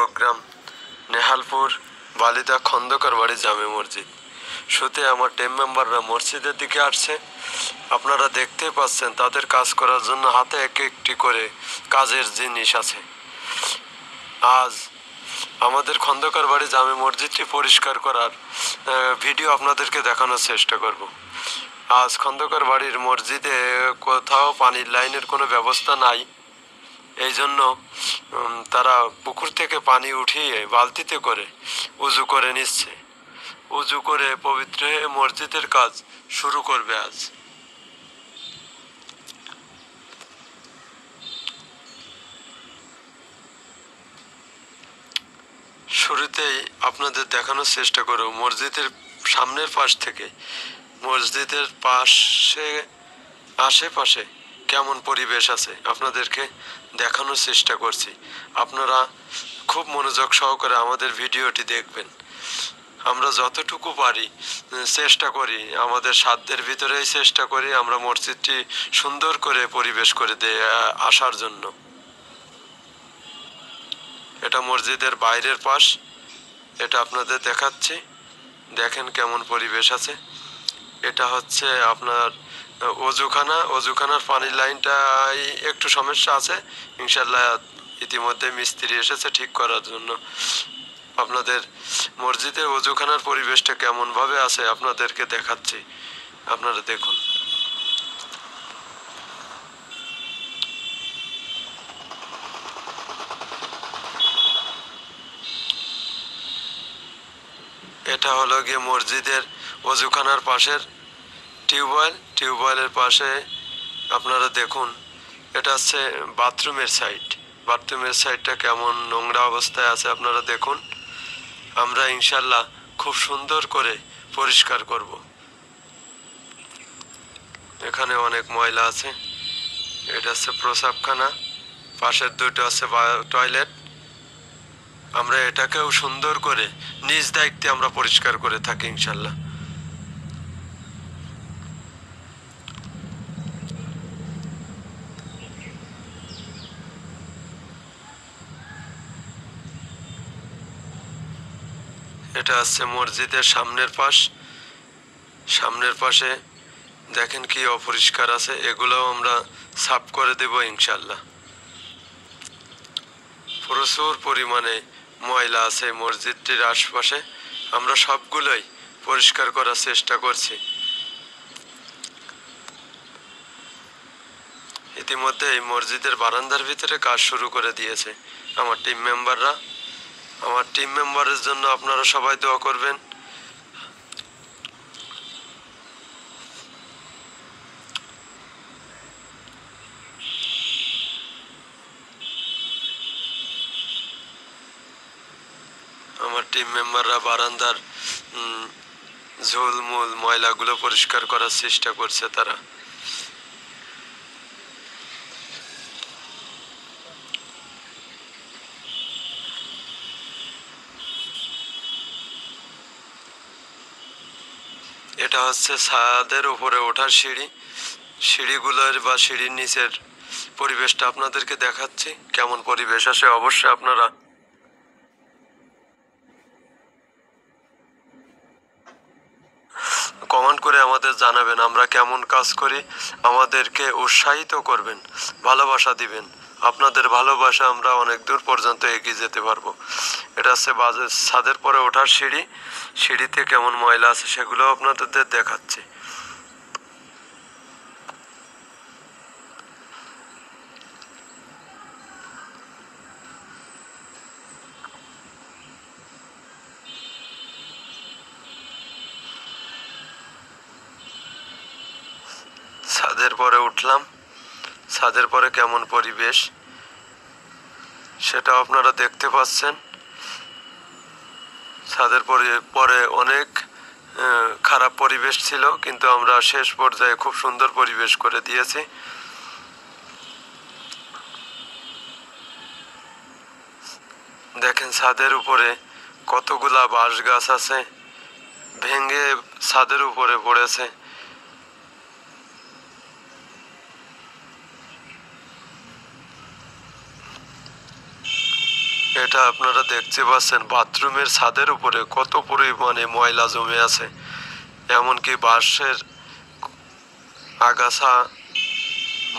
চট্টগ্রাম নেহালপুর বালিদা খন্দকার বাড়ি জামে মসজিদ। শুতে আমার টিম মেম্বাররা মসজিদের দিকে আসছে। আপনারা দেখতে পাচ্ছেন তাদের কাজ করার জন্য হাতে এক একটি করে কাজের জিনিস আছে। আজ আমাদের খন্দকার বাড়ি জামে মসজিদটি পরিষ্কার করার ভিডিও আপনাদেরকে দেখানোর চেষ্টা করব। আজ খন্দকার বাড়ির মসজিদে কোথাও পানির লাইনের কোনো ব্যবস্থা নাই, এই জন্য তারা পুকুর থেকে পানি উঠিয়ে বালতিতে করে উজু করে নিচ্ছে। উজু করে পবিত্র হয়ে মসজিদের কাজ শুরু করবে আজ। শুরুতেই আপনাদের দেখানোর চেষ্টা করব মসজিদের সামনের পাশ থেকে মসজিদের পাশে আশেপাশে কেমন পরিবেশ আছে আপনাদেরকে দেখানোর চেষ্টা করছি। আপনারা খুব মনোযোগ সহকারে আমাদের ভিডিওটি দেখবেন। আমরা যতটুকু পারি চেষ্টা করি, আমাদের সাধ্যের ভিতরেই চেষ্টা করি আমরা মসজিদটি সুন্দর করে পরিবেশ করে দিয়ে আসার জন্য। এটা মসজিদের বাইরের পাশ, এটা আপনাদের দেখাচ্ছি, দেখেন কেমন পরিবেশ আছে। এটা হচ্ছে আপনার অজুখানার পানির লাইনটাই একটু সমস্যা আছে, ইনশাল্লাহ ইতিমধ্যে মিস্ত্রি এসেছে ঠিক করার জন্য। আপনাদের মসজিদের অজুখানার পরিবেশটা কেমনভাবে আছে আপনাদেরকে দেখাচ্ছি, আপনারা দেখুন। এটা হলো গিয়ে মসজিদের অজুখানার পাশের টিউবওয়েলের পাশে আপনারা দেখুন। এটা হচ্ছে বাথরুমের সাইডটা কেমন নোংরা অবস্থায় আছে আপনারা দেখুন। আমরা ইনশাল্লাহ খুব সুন্দর করে পরিষ্কার করব। এখানে অনেক ময়লা আছে। এটা হচ্ছে প্রসাবখানা, পাশের দুটো আছে টয়লেট। আমরা এটাকেও সুন্দর করে নিজ দায়িত্বে আমরা পরিষ্কার করে থাকি ইনশাল্লাহ। এটা হচ্ছে মসজিদের সামনের পাশে দেখেন কি অপরিষ্কার আছে, এগুলোও আমরা সাফ করে দেব ইনশাল্লাহ। প্রচুর পরিমাণে ময়লা আছে মসজিদটির আশপাশে, আমরা সবগুলোই পরিষ্কার করার চেষ্টা করছি। ইতিমধ্যে এই মসজিদের বারান্দার ভিতরে কাজ শুরু করে দিয়েছে আমার টিম মেম্বারের জন্য আপনারা সবাই দোয়া করবেন। আমার টিম মেম্বাররা বারান্দার ঝোলমূল ময়লাগুলো পরিষ্কার করার চেষ্টা করছে তারা। এটা হচ্ছে ছাদের উপরে ওঠার সিঁড়িগুলোর বা সিঁড়ির নিচের পরিবেশটা আপনাদেরকে দেখাচ্ছি, কেমন পরিবেশ আসে অবশ্যই আপনারা কমেন্ট করে আমাদের জানাবেন আমরা কেমন কাজ করি। আমাদেরকে উৎসাহিত করবেন, ভালোবাসা দিবেন। আপনাদের ভালোবাসা আমরা অনেক দূর পর্যন্ত এগিয়ে যেতে পারবো। এটা হচ্ছে ছাদের পরে ওঠার সিঁড়িতে কেমন ময়লা আছে সেগুলো আপনাদের দেখাচ্ছি। ছাদের পরে উঠলাম, ছাদের পরে কেমন পরিবেশ সেটা আপনারা দেখতে পাচ্ছেন। ছাদের পরে অনেক খারাপ পরিবেশ ছিল, কিন্তু আমরা শেষ পর্যায়ে খুব সুন্দর পরিবেশ করে দিয়েছি। দেখেন ছাদের উপরে কতগুলা বাঁশ গাছ আছে, ভেঙে ছাদের উপরে পড়েছে। এটা আপনারা দেখতে পাচ্ছেন বাথরুমের ছাদের উপরে কত পরিমাণে ময়লা জমে আছে, এমনকি বাঁশের আগাছা,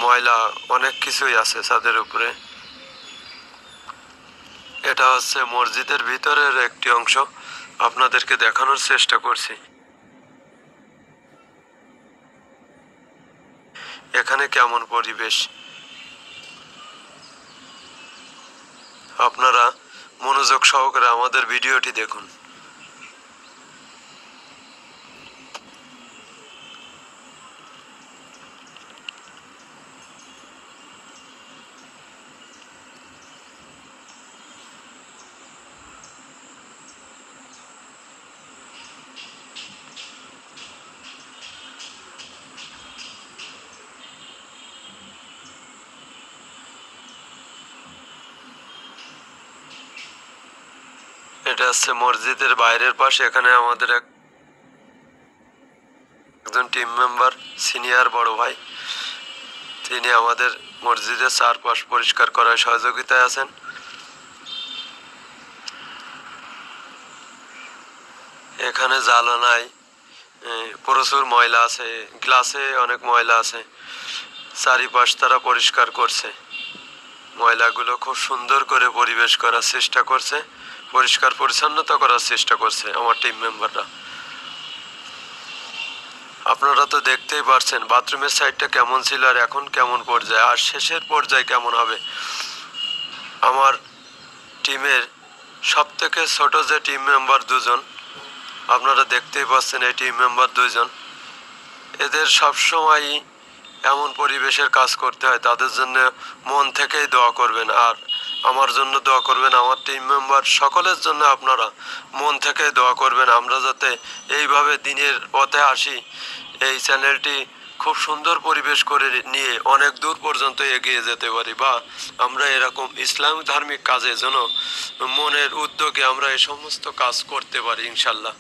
ময়লা অনেক কিছুই আছে ছাদের উপরে। এটা হচ্ছে মসজিদের ভিতরের একটি অংশ, আপনাদেরকে দেখানোর চেষ্টা করছি। এখানে কেমন পরিবেশ, আপনারা মনোযোগ সহকারে আমাদের ভিডিওটি দেখুন। এটা হচ্ছে মসজিদের বাইরের পাশে। এখানে আমাদের একজন টিম মেম্বার, সিনিয়র বড় ভাই, তিনি আমাদের মসজিদের চারপাশ পরিষ্কার করার সহযোগিতায় আছেন। এখানে জ্বালানায় প্রচুর ময়লা আছে, গ্লাসে অনেক ময়লা আছে, চারিপাশ তারা পরিষ্কার করছে। ময়লাগুলো খুব সুন্দর করে পরিবেশ করার চেষ্টা করছে, পরিষ্কার পরিচ্ছন্নতা করার চেষ্টা করছে আমার টিম মেম্বাররা। আপনারা তো দেখতেই পারছেন বাথরুমের সাইডটা কেমন ছিল আর এখন কেমন পর্যায়ে, আর শেষের পর্যায়ে কেমন হবে। আমার টিমের সব থেকে ছোট যে টিম মেম্বার দুজন, আপনারা দেখতেই পাচ্ছেন এই টিম মেম্বার দুইজন, এদের সবসময়ই এমন পরিবেশের কাজ করতে হয়। তাদের জন্য মন থেকেই দোয়া করবেন, আর আমার জন্য দোয়া করবেন, আমার টিম মেম্বার সকলের জন্য আপনারা মন থেকে দোয়া করবেন। আমরা যাতে এইভাবে দিনের পথে আসি, এই চ্যানেলটি খুব সুন্দর পরিবেশ করে নিয়ে অনেক দূর পর্যন্ত এগিয়ে যেতে পারি, বা আমরা এরকম ইসলামিক ধার্মিক কাজে যেন মনের উদ্যোগে আমরা এই সমস্ত কাজ করতে পারি ইনশাল্লাহ।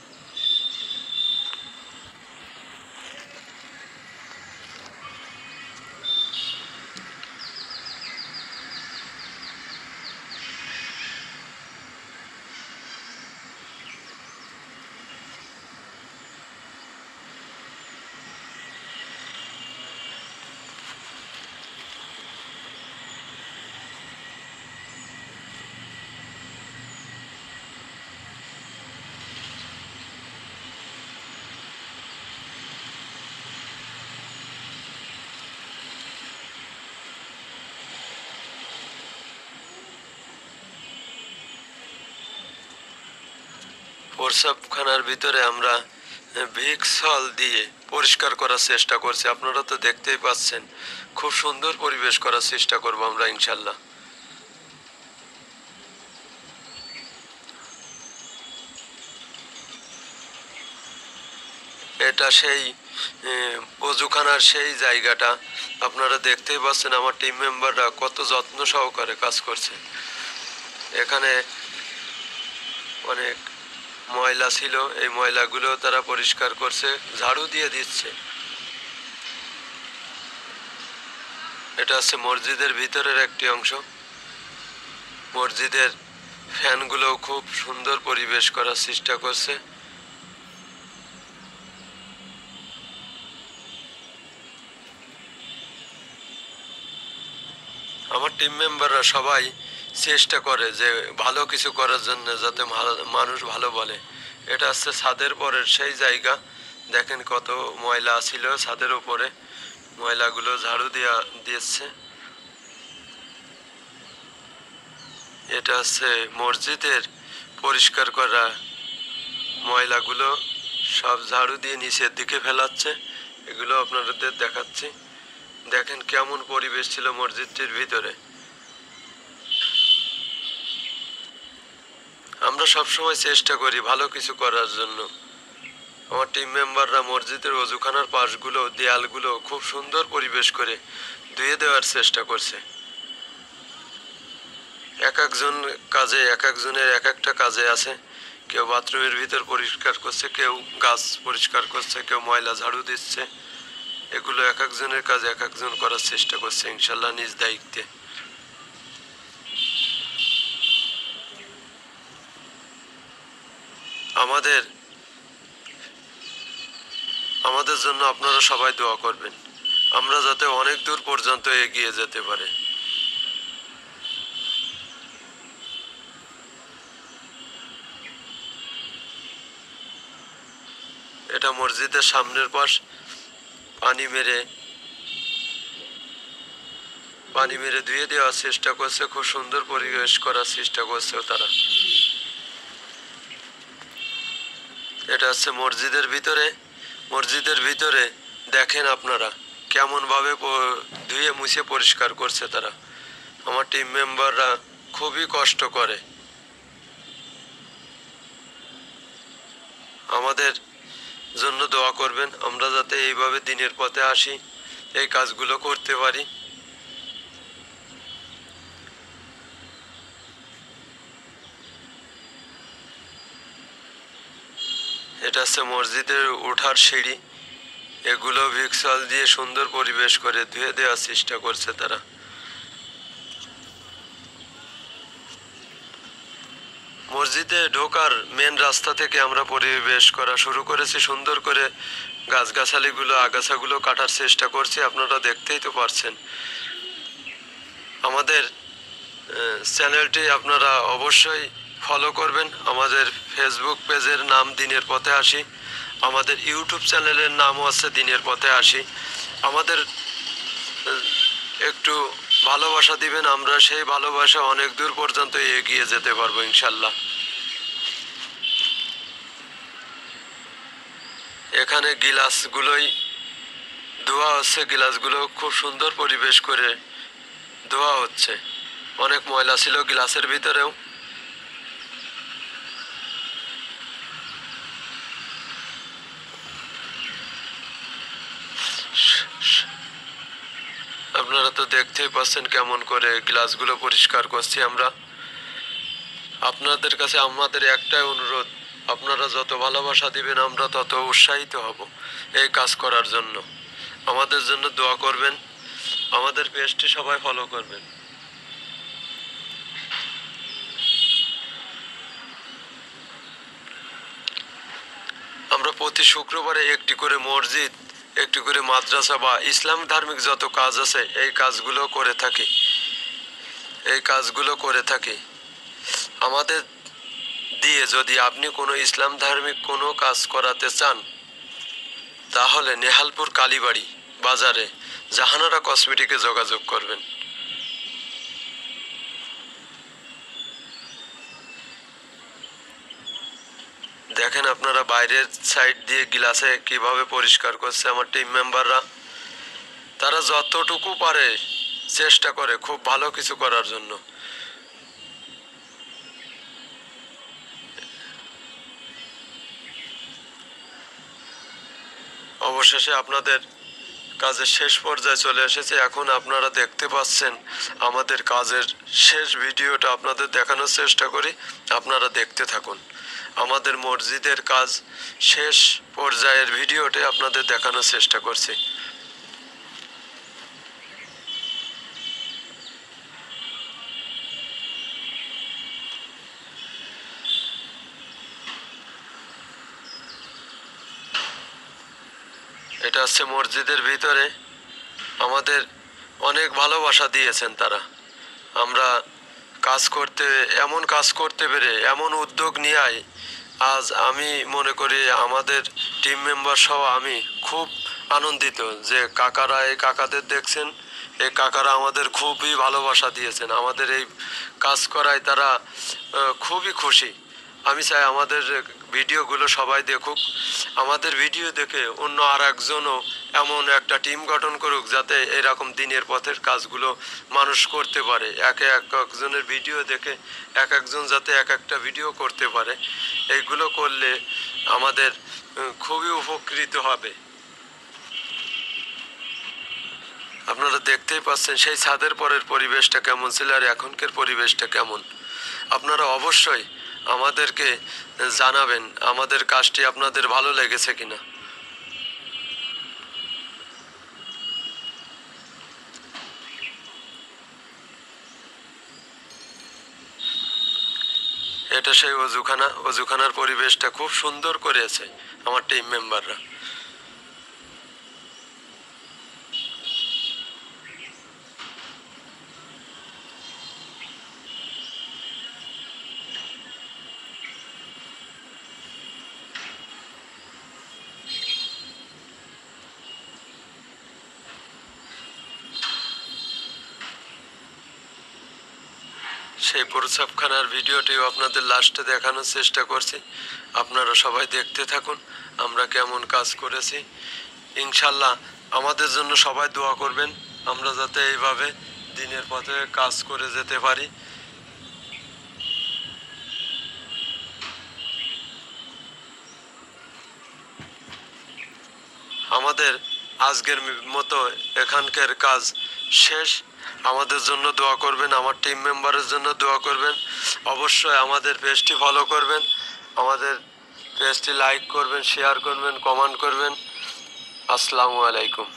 প্রস্রাবখানার ভিতরে আমরা ভিক্স হল দিয়ে পরিষ্কার করার চেষ্টা করছি, আপনারা তো দেখতেই পাচ্ছেন। খুব সুন্দর পরিবেশ করার চেষ্টা করব আমরা ইনশাল্লাহ। এটা সেই অজুখানার সেই জায়গাটা, আপনারা দেখতেই পাচ্ছেন আমার টিম মেম্বাররা কত যত্ন সহকারে কাজ করছে। এখানে অনেক ময়লা ছিল, এই ময়লাগুলো তারা পরিষ্কার করছে, ঝাড়ু দিয়ে দিচ্ছে। এটা হচ্ছে মসজিদের ভিতরের একটি অংশ। মসজিদের ফ্যানগুলো খুব সুন্দর পরিবেশ করার চেষ্টা করছে। আমার টিম মেম্বাররা সবাই চেষ্টা করে যে ভালো কিছু করার জন্য, যাতে মানুষ ভালো বলে। এটা হচ্ছে ছাদের পরের সেই জায়গা, দেখেন কত ময়লা ছিল ছাদের উপরে, ময়লাগুলো ঝাড়ু দিয়েছে। এটা হচ্ছে মসজিদের পরিষ্কার করা ময়লাগুলো সব ঝাড়ু দিয়ে নিচের দিকে ফেলাচ্ছে, এগুলো আপনাদের দেখাচ্ছি। দেখেন কেমন পরিবেশ ছিল মসজিদটির ভিতরে। আমরা সবসময় চেষ্টা করি ভালো কিছু করার জন্য। আমার টিম মেম্বাররা মসজিদের অজুখানার পাশগুলো, দেয়ালগুলো খুব সুন্দর পরিবেশ করে ধুয়ে দেওয়ার চেষ্টা করছে। এক একজন কাজে, এক একজনের এক একটা কাজে আছে। কেউ বাথরুমের ভিতর পরিষ্কার করছে, কেউ গাছ পরিষ্কার করছে, কেউ ময়লা ঝাড়ু দিচ্ছে। এগুলো এক একজনের কাজ এক একজন করার চেষ্টা করছে ইনশাল্লাহ নিজ দায়িত্বে। আমাদের আমাদের জন্য আপনারা সবাই দোয়া করবেন, আমরা যাতে অনেক দূর পর্যন্ত এগিয়ে যেতে পারে। এটা মসজিদের সামনের পাশ, পানি মেরে ধুয়ে দেওয়ার চেষ্টা করছে, খুব সুন্দর পরিবেশ করার চেষ্টা করছে তারা। এটা হচ্ছে মসজিদের ভিতরে দেখেন আপনারা কেমন ভাবে ধুয়ে মুছে পরিষ্কার করছে তারা। আমার টিম মেম্বাররা খুবই কষ্ট করে। আমাদের জন্য দোয়া করবেন, আমরা যাতে এইভাবে দিনের পথে আসি, এই কাজগুলো করতে পারি। এটা হচ্ছে মসজিদের ওঠার সিঁড়ি, এগুলো ভিক্সল দিয়ে সুন্দর পরিবেশ করে ধুয়ে দেওয়ার চেষ্টা করছে তারা। মসজিদে ঢোকার মেন রাস্তা থেকে আমরা পরিবেশ করা শুরু করেছি, সুন্দর করে গাছগাছালিগুলো আগাছাগুলো কাটার চেষ্টা করছি, আপনারা দেখতেই তো পারছেন। আমাদের চ্যানেলটি আপনারা অবশ্যই ফলো করবেন। আমাদের ফেসবুক পেজের নাম দিনের পথে আসি, আমাদের ইউটিউব চ্যানেলের নামও আছে দিনের পথে আসি। আমাদের একটু ভালোবাসা দিবেন, আমরা সেই ভালোবাসা অনেক দূর পর্যন্ত এগিয়ে যেতে পারবো ইনশাল্লাহ। এখানে গিলাসগুলোই ধোয়া হচ্ছে, গিলাসগুলো খুব সুন্দর পরিবেশ করে ধোয়া হচ্ছে। অনেক ময়লা ছিল গ্লাসের ভিতরেও। আপনারা তো দেখতেই পাচ্ছেন কেমন করে গ্লাসগুলো পরিষ্কার করছি আমরা। আপনাদের কাছে আমাদের একটাই অনুরোধ, আপনারা যত ভালোবাসা দিবেন আমরা তত উৎসাহিত হব এই কাজ করার জন্য। আমাদের জন্য দোয়া করবেন, আমাদের পেজটি সবাই ফলো করবেন। আমরা প্রতি শুক্রবারে একটি করে মসজিদ, একটি করে মাদ্রাসা বা ইসলাম ধার্মিক যত কাজ আছে এই কাজগুলো করে থাকি। আমাদের দিয়ে যদি আপনি কোনো ইসলাম ধার্মিক কোনো কাজ করাতে চান, তাহলে নেহালপুর কালীবাড়ি বাজারে জাহানারা কসমেটিকে যোগাযোগ করবেন। দেখেন আপনারা বাইরের সাইড দিয়ে গ্লাসে কিভাবে পরিষ্কার করছে আমার টিম মেম্বাররা। তারা যতটুকু পারে চেষ্টা করে খুব ভালো কিছু করার জন্য। অবশেষে আপনাদের কাজের শেষ পর্যায়ে চলে এসেছে। এখন আপনারা দেখতে পাচ্ছেন আমাদের কাজের শেষ ভিডিওটা আপনাদের দেখানোর চেষ্টা করি, আপনারা দেখতে থাকুন। আমাদের মসজিদের কাজ শেষ পর্যায়ের ভিডিওটি আপনাদের দেখানোর চেষ্টা করছি। এটা হচ্ছে মসজিদের ভিতরে, আমাদের অনেক ভালোবাসা দিয়েছেন তারা। আমরা এমন কাজ করতে পেরে, এমন উদ্যোগ নিয়ে আজ আমি মনে করি আমাদের টিম মেম্বার সহ আমি খুব আনন্দিত যে এই কাকাদের দেখছেন, এই কাকারা আমাদের খুবই ভালোবাসা দিয়েছেন। আমাদের এই কাজ করায় তারা খুবই খুশি। আমি চাই আমাদের ভিডিওগুলো সবাই দেখুক, আমাদের ভিডিও দেখে অন্য আর একজনও এমন একটা টিম গঠন করুক যাতে এরকম দিনের পথের কাজগুলো মানুষ করতে পারে। একজনের ভিডিও দেখে একজন যাতে একটা ভিডিও করতে পারে, এইগুলো করলে আমাদের খুবই উপকৃত হবে। আপনারা দেখতেই পাচ্ছেন সেই ছাদের পরের পরিবেশটা কেমন ছিল আর এখনকার পরিবেশটা কেমন। আপনারা অবশ্যই আমাদেরকে জানাবেন আমাদের কাজটি আপনাদের ভালো লেগেছে কিনা। এটা সেই অজুখানা, অজুখানার পরিবেশটা খুব সুন্দর করেছে আমার টিম মেম্বাররা। সেই প্রস্রাবখানার ভিডিওটিও আপনাদের লাস্টে দেখানোর চেষ্টা করছি, আপনারা সবাই দেখতে থাকুন আমরা কেমন কাজ করেছি। ইনশাল্লাহ আমাদের জন্য সবাই দোয়া করবেন, আমরা যাতে এইভাবে দিনের পথে কাজ করে যেতে পারি। আমাদের আজকের মতো এখানকার কাজ শেষ। আমাদের জন্য দোয়া করবেন, আমার টিম মেম্বারের জন্য দোয়া করবেন। অবশ্যই আমাদের পেজটি ফলো করবেন, আমাদের পেজটি লাইক করবেন, শেয়ার করবেন, কমেন্ট করবেন। আসসালামু আলাইকুম।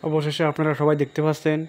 অবশেষে আপনারা সবাই দেখতে পাচ্ছেন